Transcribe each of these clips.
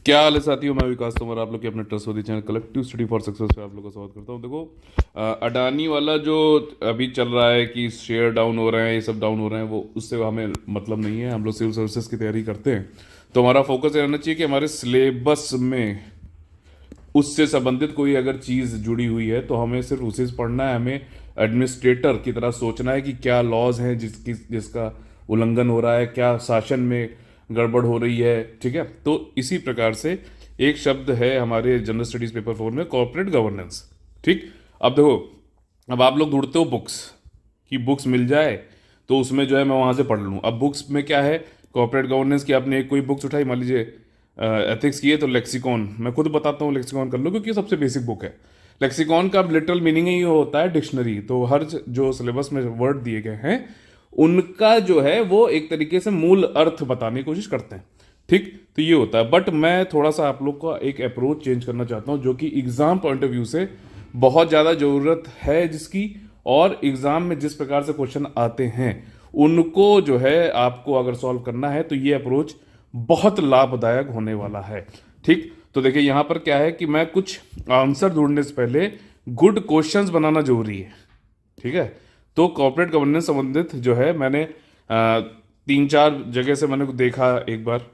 क्या हाल है साथियों, मैं विकास तोमर आप लोग के अपने trustworthy channel collective study for success पे आप लोग का स्वागत करता हूं। देखो, अडानी वाला जो अभी चल रहा है कि शेयर डाउन हो रहे हैं, ये सब डाउन हो रहे हैं, वो उससे हमें मतलब नहीं है। हम लोग सिविल सर्विसेज की तैयारी करते हैं तो हमारा फोकस ये रहना चाहिए कि हमारे सिलेबस में उससे संबंधित कोई अगर चीज़ जुड़ी हुई है तो हमें सिर्फ उसे पढ़ना है। हमें एडमिनिस्ट्रेटर की तरह सोचना है कि क्या लॉज हैं जिसका उल्लंघन हो रहा है, क्या शासन में गड़बड़ हो रही है। ठीक है, तो इसी प्रकार से एक शब्द है हमारे जनरल स्टडीज पेपर 4 में, कॉर्पोरेट गवर्नेंस। ठीक, अब देखो, अब आप लोग ढूंढते हो बुक्स कि बुक्स मिल जाए तो उसमें जो है मैं वहाँ से पढ़ लूँ। अब बुक्स में क्या है, कॉर्पोरेट गवर्नेंस की आपने एक कोई बुक्स उठाई, मान लीजिए एथिक्स की है तो लेक्सिकॉन, मैं खुद बताता हूँ लेक्सिकॉन कर लो क्योंकि ये सबसे बेसिक बुक है। लेक्सिकॉन का लिटरल मीनिंग ही होता है डिक्शनरी, तो हर जो सिलेबस में वर्ड दिए गए हैं उनका जो है वो एक तरीके से मूल अर्थ बताने की कोशिश करते हैं। ठीक, तो ये होता है। बट मैं थोड़ा सा आप लोग का एक अप्रोच चेंज करना चाहता हूँ जो कि एग्जाम पॉइंट ऑफ व्यू से बहुत ज़्यादा ज़रूरत है जिसकी, और एग्जाम में जिस प्रकार से क्वेश्चन आते हैं उनको जो है आपको अगर सॉल्व करना है तो ये अप्रोच बहुत लाभदायक होने वाला है। ठीक, तो देखिए यहाँ पर क्या है कि मैं कुछ आंसर ढूंढने से पहले गुड क्वेश्चंस बनाना जरूरी है। ठीक है, तो कॉर्पोरेट गवर्नेंस संबंधित जो है मैंने 3-4 जगह से मैंने देखा एक बार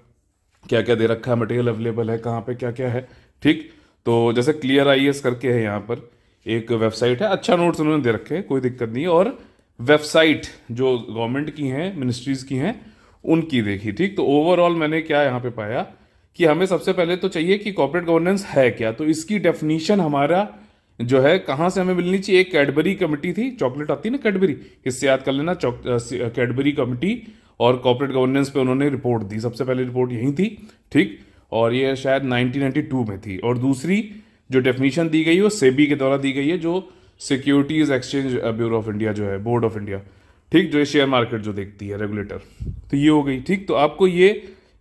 क्या क्या दे रखा है, मटेरियल अवेलेबल है कहाँ पे क्या क्या है। ठीक, तो जैसे क्लियर आईएएस करके है यहाँ पर एक वेबसाइट है, अच्छा नोट्स उन्होंने दे रखे हैं, कोई दिक्कत नहीं है। और वेबसाइट जो गवर्नमेंट की हैं, मिनिस्ट्रीज की हैं, उनकी देखी। ठीक, तो ओवरऑल मैंने क्या यहाँ पे पाया कि हमें सबसे पहले तो चाहिए कि कॉर्पोरेट गवर्नेंस है क्या, तो इसकी डेफिनीशन हमारा जो है कहाँ से हमें मिलनी चाहिए। एक कैडबरी कमेटी थी, चॉकलेट आती है ना कैडबरी, इससे याद कर लेना, कैडबरी कमेटी और कॉर्पोरेट गवर्नेंस पे उन्होंने रिपोर्ट दी, सबसे पहले रिपोर्ट यही थी। ठीक, और ये शायद 1992 में थी। और दूसरी जो डेफिनेशन दी गई है वो सेबी के द्वारा दी गई है, जो securities exchange bureau of India जो है, बोर्ड ऑफ इंडिया। ठीक, जो ये शेयर मार्केट जो देखती है, रेगुलेटर। तो ये हो गई। ठीक, तो आपको ये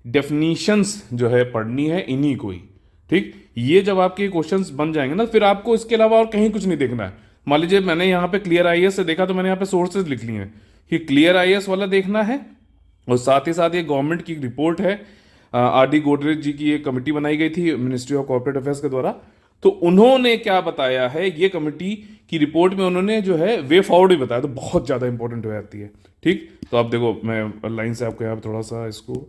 डेफिनीशंस जो है पढ़नी है इन्हीं को ही। ठीक, ये जब आपके क्वेश्चंस बन जाएंगे ना, फिर आपको इसके अलावा और कहीं कुछ नहीं देखना है। मान लीजिए मैंने यहाँ पे क्लियर आईएएस से देखा तो मैंने यहाँ पे सोर्सेज लिख लिए हैं कि क्लियर आईएएस वाला देखना है, और साथ ही साथ ये गवर्नमेंट की रिपोर्ट है। आर डी गोडरेज जी की एक कमेटी बनाई गई थी मिनिस्ट्री ऑफ कॉर्पोरेट अफेयर्स के द्वारा, तो उन्होंने क्या बताया है, ये कमेटी की रिपोर्ट में उन्होंने जो है वे फॉरवर्ड भी बताया, तो बहुत ज़्यादा इंपॉर्टेंट हो जाती है। ठीक, तो आप देखो मैं लाइन से आपको यहाँ पे थोड़ा सा इसको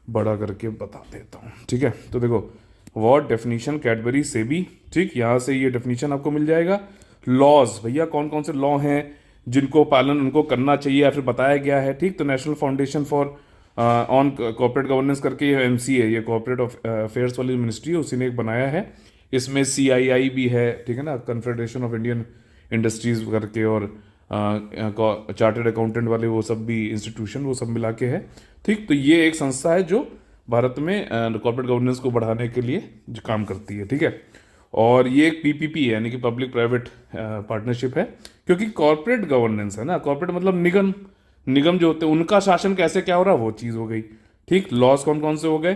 बड़ा करके बता देता हूँ। ठीक है, तो देखो, वॉट डेफिनीशन कैडबरी सेबी। ठीक, यहाँ से ये डेफिनीशन आपको मिल जाएगा। लॉज, भैया कौन कौन से लॉ हैं जिनको पालन उनको करना चाहिए या फिर बताया गया है। ठीक, तो national foundation for on corporate governance करके ये एमसीए, ये कॉर्पोरेट अफेयर्स वाली मिनिस्ट्री है, उसी ने एक बनाया है। इसमें सीआईआई भी है, ठीक है ना, कन्फेडरेशन ऑफ इंडियन इंडस्ट्रीज करके, और चार्टर्ड अकाउंटेंट वाले वो सब भी इंस्टीट्यूशन, वो सब मिला के है। ठीक, तो ये एक संस्था है जो भारत में कॉर्पोरेट गवर्नेंस को बढ़ाने के लिए जो काम करती है। ठीक है, और ये एक पीपीपी है, यानी कि पब्लिक प्राइवेट पार्टनरशिप है, क्योंकि कॉर्पोरेट गवर्नेंस है ना, कॉर्पोरेट मतलब निगम, निगम जो होते हैं उनका शासन कैसे क्या हो रहा है वो चीज़ हो गई। ठीक, लॉस कौन कौन से हो गए,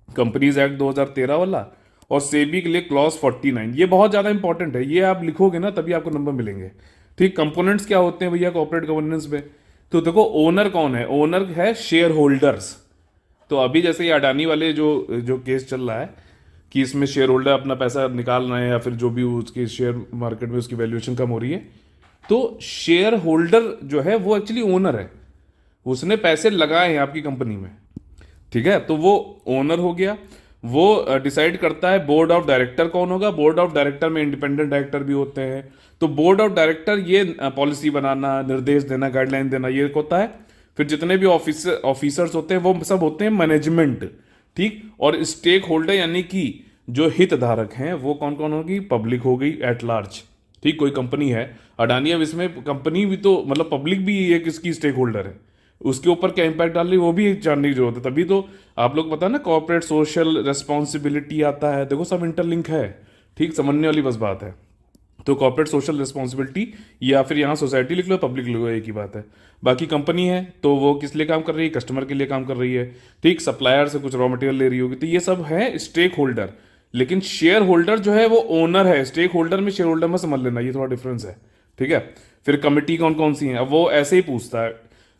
कंपनीज एक्ट 2013 वाला, और सेबी के लिए क्लॉज 49, ये बहुत ज़्यादा इंपॉर्टेंट है, ये आप लिखोगे ना तभी आपको नंबर मिलेंगे। ठीक, कंपोनेंट्स क्या होते हैं भैया कॉर्पोरेट गवर्नेंस में, तो देखो ओनर कौन है, ओनर है शेयर होल्डर्स। तो अभी जैसे ये अडानी वाले जो जो केस चल रहा है कि इसमें शेयर होल्डर अपना पैसा निकाल रहे हैं या फिर जो भी उसके शेयर मार्केट में उसकी वैल्यूएशन कम हो रही है, तो शेयर होल्डर जो है वो एक्चुअली ओनर है, उसने पैसे लगाए हैं आपकी कंपनी में। ठीक है, तो वो ओनर हो गया। वो डिसाइड करता है बोर्ड ऑफ डायरेक्टर कौन होगा, बोर्ड ऑफ डायरेक्टर में इंडिपेंडेंट डायरेक्टर भी होते हैं। तो बोर्ड ऑफ डायरेक्टर ये पॉलिसी बनाना, निर्देश देना, गाइडलाइन देना, ये होता है। फिर जितने भी ऑफिसर्स होते हैं वो सब होते हैं मैनेजमेंट। ठीक, और स्टेक होल्डर यानी कि जो हितधारक हैं वो कौन कौन होगी, पब्लिक हो गई एट लार्ज। ठीक, कोई कंपनी है अडानी, अब इसमें कंपनी भी तो मतलब पब्लिक भी एक इसकी स्टेक होल्डर है, उसके ऊपर क्या इंपैक्ट डाल रही है वो भी जानने की जरूरत है। तभी तो आप लोग पता है ना, कॉर्पोरेट सोशल रेस्पॉन्सिबिलिटी आता है, देखो सब इंटरलिंक है। ठीक, समझने वाली बस बात है। तो कॉर्पोरेट सोशल रिस्पॉन्सिबिलिटी, या फिर यहाँ सोसाइटी लिख लो, पब्लिक लिख लो, एक ही बात है। बाकी कंपनी है तो वो किस लिए काम कर रही है, कस्टमर के लिए काम कर रही है। ठीक, सप्लायर से कुछ रॉ मटेरियल ले रही होगी, तो ये सब है स्टेक होल्डर। लेकिन शेयर होल्डर जो है वो ओनर है, स्टेक होल्डर में शेयर होल्डर में समझ लेना, ये थोड़ा डिफरेंस है। ठीक है, फिर कमिटी कौन कौन सी है, अब वो ऐसे ही पूछता है,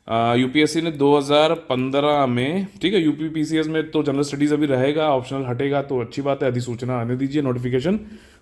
यूपीएससी ने 2015 में, ठीक है, यूपी पीसीएस में तो जनरल स्टडीज अभी रहेगा, ऑप्शनल हटेगा तो अच्छी बात है, अधिसूचना आने दीजिए, नोटिफिकेशन,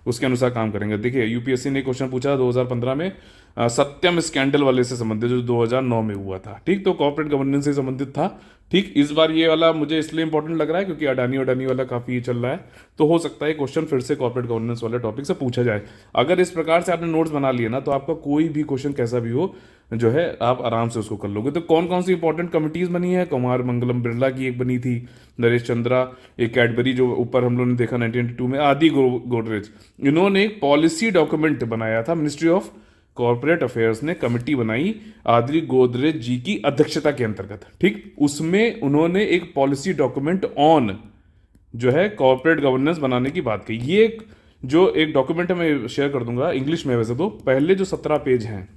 उसके अनुसार काम करेंगे। देखिए यूपीएससी ने क्वेश्चन पूछा 2015 में सत्यम स्कैंडल वाले से संबंधित, जो 2009 में हुआ था, ठीक, तो कॉर्पोरेट गवर्नेंस से संबंधित था। ठीक, इस बार ये वाला मुझे इसलिए इंपॉर्टेंट लग रहा है क्योंकि अडानी वाला काफी चल रहा है, तो हो सकता है क्वेश्चन फिर से कॉर्पोरेट गवर्नेंस वाले टॉपिक से पूछा जाए। अगर इस प्रकार से आपने नोट्स बना लिए ना, तो आपका कोई भी क्वेश्चन कैसा भी हो, जो है आप आराम से उसको कर लोगे। तो कौन कौन सी इंपॉर्टेंट कमिटीज बनी है, कुमार मंगलम बिरला की एक बनी थी, नरेश चंद्रा, एक कैडबरी जो ऊपर हम लोगों ने देखा 1992 में, आदि गोदरेज, इन्होंने एक पॉलिसी डॉक्यूमेंट बनाया था। मिनिस्ट्री ऑफ कॉर्पोरेट अफेयर्स ने कमिटी बनाई आदि गोदरेज जी की अध्यक्षता के अंतर्गत, ठीक, उसमें उन्होंने एक पॉलिसी डॉक्यूमेंट ऑन जो है कॉर्पोरेट गवर्नेंस बनाने की बात कही। ये जो एक डॉक्यूमेंट है मैं शेयर कर दूंगा इंग्लिश में, वैसे तो पहले जो 17 पेज हैं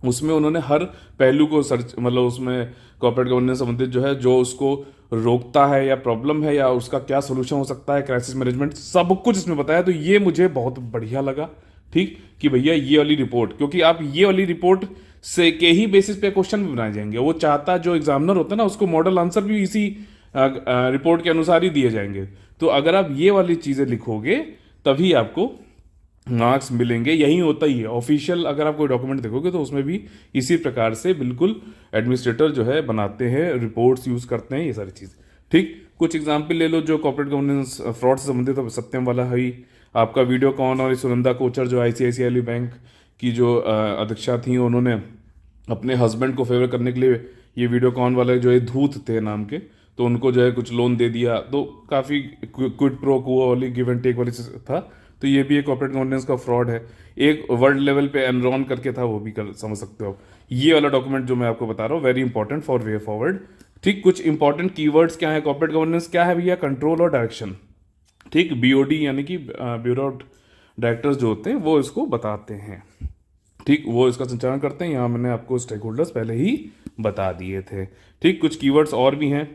उसमें उन्होंने हर पहलू को सर्च, मतलब उसमें कॉर्पोरेट गवर्नेंस संबंधित जो है, जो उसको रोकता है या प्रॉब्लम है या उसका क्या सोल्यूशन हो सकता है, क्राइसिस मैनेजमेंट, सब कुछ इसमें बताया। तो ये मुझे बहुत बढ़िया लगा, ठीक, कि भैया ये वाली रिपोर्ट, क्योंकि आप ये वाली रिपोर्ट से के ही बेसिस पे क्वेश्चन भी बनाए जाएंगे। वो चाहता जो एग्जामिनर होता है ना, उसको मॉडल आंसर भी इसी रिपोर्ट के अनुसार ही दिए जाएंगे। तो अगर आप ये वाली चीजें लिखोगे तभी आपको मार्क्स मिलेंगे। यही होता ही है ऑफिशियल, अगर आप कोई डॉक्यूमेंट देखोगे तो उसमें भी इसी प्रकार से बिल्कुल एडमिनिस्ट्रेटर जो है बनाते हैं, रिपोर्ट्स यूज करते हैं, ये सारी चीज़, ठीक। कुछ एग्जाम्पल ले लो जो कॉर्पोरेट गवर्नेंस फ्रॉड से संबंधित, तो सत्यम वाला है ही आपका, वीडियोकॉन और सुनंदा कोचर जो आईसीआईसीआई बैंक की जो अध्यक्षा थी, उन्होंने अपने हस्बैंड को फेवर करने के लिए ये वीडियोकॉन वाले जो है धूत थे नाम के, तो उनको जो है कुछ लोन दे दिया, तो काफ़ी क्विड प्रो क्वो वाली गिव एंड टेक वाली था। तो ये भी एक कॉर्पोरेट गवर्नेंस का फ्रॉड है। एक वर्ल्ड लेवल पे एनरॉन करके था, वो भी कर समझ सकते हो। ये वाला डॉक्यूमेंट जो मैं आपको बता रहा हूँ very important for way forward, ठीक। कुछ इंपॉर्टेंट कीवर्ड्स क्या है, कॉर्पोरेट गवर्नेंस क्या है भैया, कंट्रोल और डायरेक्शन, ठीक। बीओडी यानी कि ब्यूरो ऑफ डायरेक्टर्स जो होते हैं वो इसको बताते हैं, ठीक, वो इसका संचालन करते हैं। यहाँ मैंने आपको स्टेक होल्डर्स पहले ही बता दिए थे, ठीक। कुछ कीवर्ड्स और भी हैं,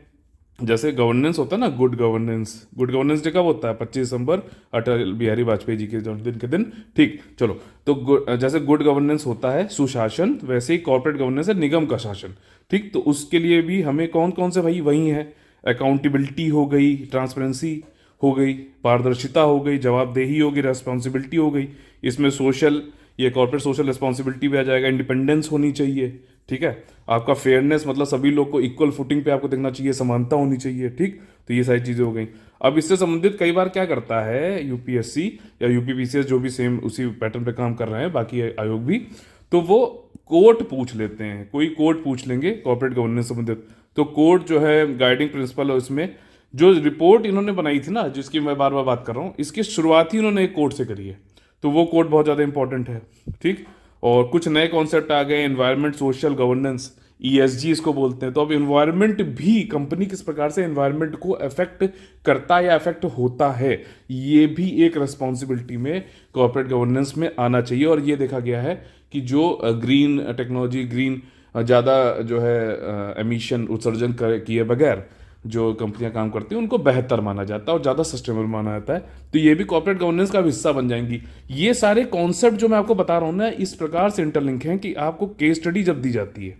जैसे गवर्नेंस होता है ना, good governance, good governance day कब होता है, 25 दिसंबर, अटल बिहारी वाजपेयी जी के जन्मदिन के दिन, ठीक। चलो, तो जैसे गुड गवर्नेंस होता है सुशासन, वैसे ही कॉर्पोरेट गवर्नेंस है निगम का शासन, ठीक। तो उसके लिए भी हमें कौन कौन से भाई वही है, अकाउंटेबिलिटी हो गई, ट्रांसपेरेंसी हो गई, पारदर्शिता हो गई, जवाबदेही हो गई, रेस्पॉन्सिबिलिटी हो गई, इसमें सोशल, ये कॉर्पोरेट सोशल रिस्पॉन्सिबिलिटी भी आ जाएगा, इंडिपेंडेंस होनी चाहिए, ठीक है, आपका फेयरनेस, मतलब सभी लोग को इक्वल फुटिंग पे आपको देखना चाहिए, समानता होनी चाहिए, ठीक। तो ये सारी चीजें हो गई। अब इससे संबंधित कई बार क्या करता है यूपीएससी या यूपीपीसीएस, जो भी सेम उसी पैटर्न पे काम कर रहे हैं, बाकी आयोग भी, तो वो कोर्ट पूछ लेते हैं, कोई कोर्ट पूछ लेंगे कॉर्पोरेट गवर्नेंस संबंधित। तो कोर्ट जो है गाइडिंग प्रिंसिपल है, उसमें जो रिपोर्ट इन्होंने बनाई थी ना, जिसकी मैं बार बार बात कर रहा हूँ, इसकी शुरुआत ही उन्होंने एक कोर्ट से करी है, तो वो कोर्ट बहुत ज़्यादा इंपॉर्टेंट है, ठीक। और कुछ नए कॉन्सेप्ट आ गए, एनवायरमेंट सोशल गवर्नेंस, ईएसजी इसको बोलते हैं। तो अब एनवायरमेंट भी, कंपनी किस प्रकार से एनवायरमेंट को अफेक्ट करता है या अफेक्ट होता है, ये भी एक रिस्पॉन्सिबिलिटी में कॉर्पोरेट गवर्नेंस में आना चाहिए। और ये देखा गया है कि जो ग्रीन टेक्नोलॉजी, ग्रीन ज़्यादा जो है एमिशन उत्सर्जन किए बगैर जो कंपनियां काम करती हैं, उनको बेहतर माना जाता है और ज़्यादा सस्टेनेबल माना जाता है। तो ये भी कॉर्पोरेट गवर्नेंस का हिस्सा बन जाएंगी। ये सारे कॉन्सेप्ट जो मैं आपको बता रहा हूँ ना, इस प्रकार से इंटरलिंक हैं कि आपको केस स्टडी जब दी जाती है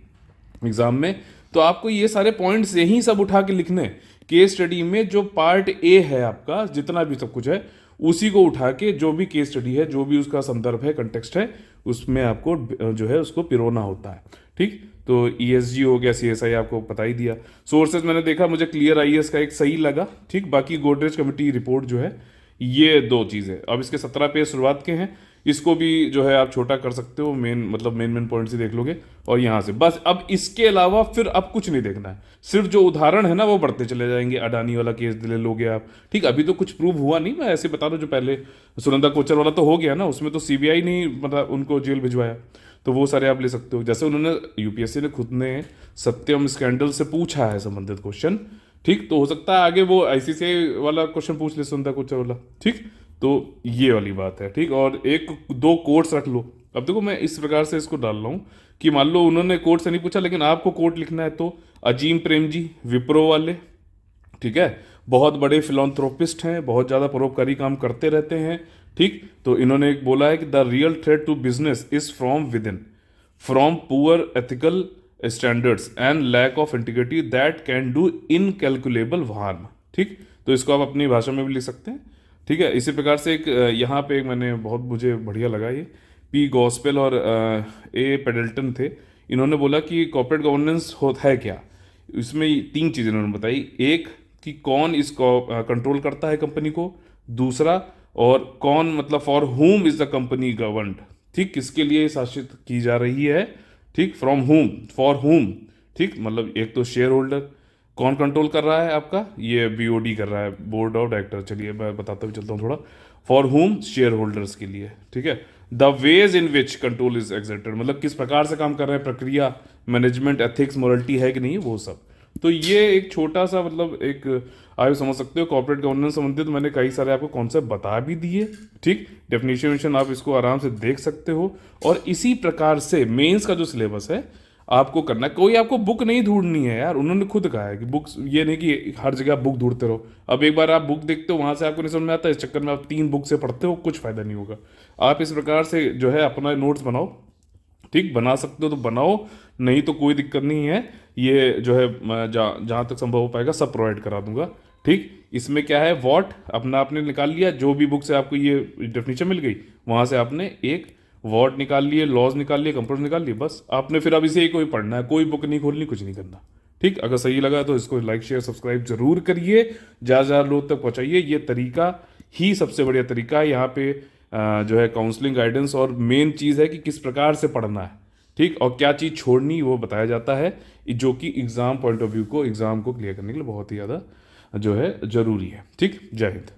एग्जाम में, तो आपको ये सारे पॉइंट्स यही सब उठा के लिखने। केस स्टडी में जो पार्ट ए है आपका, जितना भी सब कुछ है, उसी को उठा के जो भी केस स्टडी है, जो भी उसका संदर्भ है, कंटेक्स्ट है, उसमें आपको जो है उसको पिरोना होता है, ठीक। तो ईएसजी हो गया, सीएसआई आपको बता ही दिया। सोर्सेज मैंने देखा, मुझे क्लियर आईएएस का एक सही लगा, ठीक। बाकी गोदरेज कमेटी रिपोर्ट जो है, ये दो चीज़ें। अब इसके 17 पेज शुरुआत के हैं, इसको भी जो है आप छोटा कर सकते हो, मेन मतलब मेन पॉइंट से देख लोगे और यहाँ से बस। अब इसके अलावा फिर अब कुछ नहीं देखना है, सिर्फ जो उदाहरण है ना वो बढ़ते चले जाएंगे। अडानी वाला केस ले लोगे आप, ठीक। अभी तो कुछ प्रूव हुआ नहीं, मैं ऐसे बता रहा हूँ। जो पहले सुनंदा कोचर वाला तो हो गया ना, उसमें तो सीबीआई ने मतलब उनको जेल भिजवाया, तो वो सारे आप ले सकते हो। जैसे उन्होंने यूपीएससी ने खुद ने सत्यम स्कैंडल से पूछा है संबंधित क्वेश्चन, ठीक। तो हो सकता है आगे वो आईसीसीआई वाला क्वेश्चन पूछ ले, सुनंदा कोचर वाला, ठीक। तो ये वाली बात है, ठीक। और एक दो कोट्स रख लो। अब देखो मैं इस प्रकार से इसको डाल रहा हूँ कि मान लो उन्होंने कोर्ट से नहीं पूछा, लेकिन आपको कोर्ट लिखना है, तो अजीम प्रेम जी विप्रो वाले, ठीक है, बहुत बड़े फिलॉन्थ्रोपिस्ट हैं, बहुत ज़्यादा परोपकारी काम करते रहते हैं, ठीक। तो इन्होंने एक बोला है कि the real threat to business is from within, from poor ethical standards and lack of integrity that can do incalculable harm. ठीक, तो इसको आप अपनी भाषा में भी लिख सकते हैं। ठीक है, इसी प्रकार से एक यहाँ पे एक मैंने बहुत मुझे बढ़िया लगा ये, पी गॉस्पेल और ए पेडल्टन थे। इन्होंने बोला कि कॉर्पोरेट गवर्नेंस होता है क्या। इसमें 3 चीज़ें इन्होंने बताई। एक कि कौन इसको कंट्रोल करता है कंपनी को, दूसरा और कौन मतलब फॉर हुम इज द कंपनी गवर्नड। ठीक, किसके लिए शासित की जा रही है। ठीक, फ्रॉम हुम, फॉर हुम। ठीक, मतलब एक तो शेयर होल्डर, कौन कंट्रोल कर रहा है आपका, ये बीओडी कर रहा है, बोर्ड ऑफ डायरेक्टर। चलिए मैं बताता भी चलता हूँ थोड़ा। फॉर हुम, शेयर होल्डर्स के लिए। ठीक है, the ways in which control is exerted, मतलब किस प्रकार से काम कर रहे हैं, प्रक्रिया, मैनेजमेंट, एथिक्स, मोरलिटी है कि नहीं, वो सब। तो ये एक छोटा सा मतलब एक आप समझ सकते हो कॉर्पोरेट गवर्नेंस संबंधित मैंने कई सारे आपको कॉन्सेप्ट बता भी दिए। ठीक, डेफिनेशन आप इसको आराम से देख सकते हो। और इसी प्रकार से मेंस का जो सिलेबस है आपको करना है। कोई आपको बुक नहीं ढूंढनी है यार, उन्होंने खुद कहा है कि बुक्स, ये नहीं कि हर जगह बुक ढूंढते रहो। अब एक बार आप बुक देखते हो वहां से आपको नहीं समझ में आता, इस चक्कर में आप 3 बुक से पढ़ते हो, कुछ फायदा नहीं होगा। आप इस प्रकार से जो है अपना नोट्स बनाओ। ठीक, बना सकते हो तो बनाओ, नहीं तो कोई दिक्कत नहीं है। ये जो है मैं जहाँ तक संभव हो पाएगा सब प्रोवाइड करा दूंगा। ठीक, इसमें क्या है, वॉट अपना आपने निकाल लिया, जो भी बुक से आपको ये डेफिनेशन मिल गई वहाँ से आपने एक वॉट निकाल लिए, लॉज निकाल लिए, कंपोज निकाल लिए, बस आपने फिर अब इसे कोई पढ़ना है, कोई बुक नहीं खोलनी, कुछ नहीं करना। ठीक, अगर सही लगा तो इसको लाइक शेयर सब्सक्राइब जरूर करिए, ज़्यादा ज़्यादा लोग तक पहुँचाइए। ये तरीका ही सबसे बढ़िया तरीका है यहाँ पे जो है काउंसलिंग गाइडेंस, और मेन चीज़ है कि किस प्रकार से पढ़ना है। ठीक, और क्या चीज़ छोड़नी वो बताया जाता है, जो कि एग्जाम पॉइंट ऑफ व्यू को, एग्जाम को क्लियर करने के लिए बहुत ही ज़्यादा जो है जरूरी है। ठीक, जय हिंद।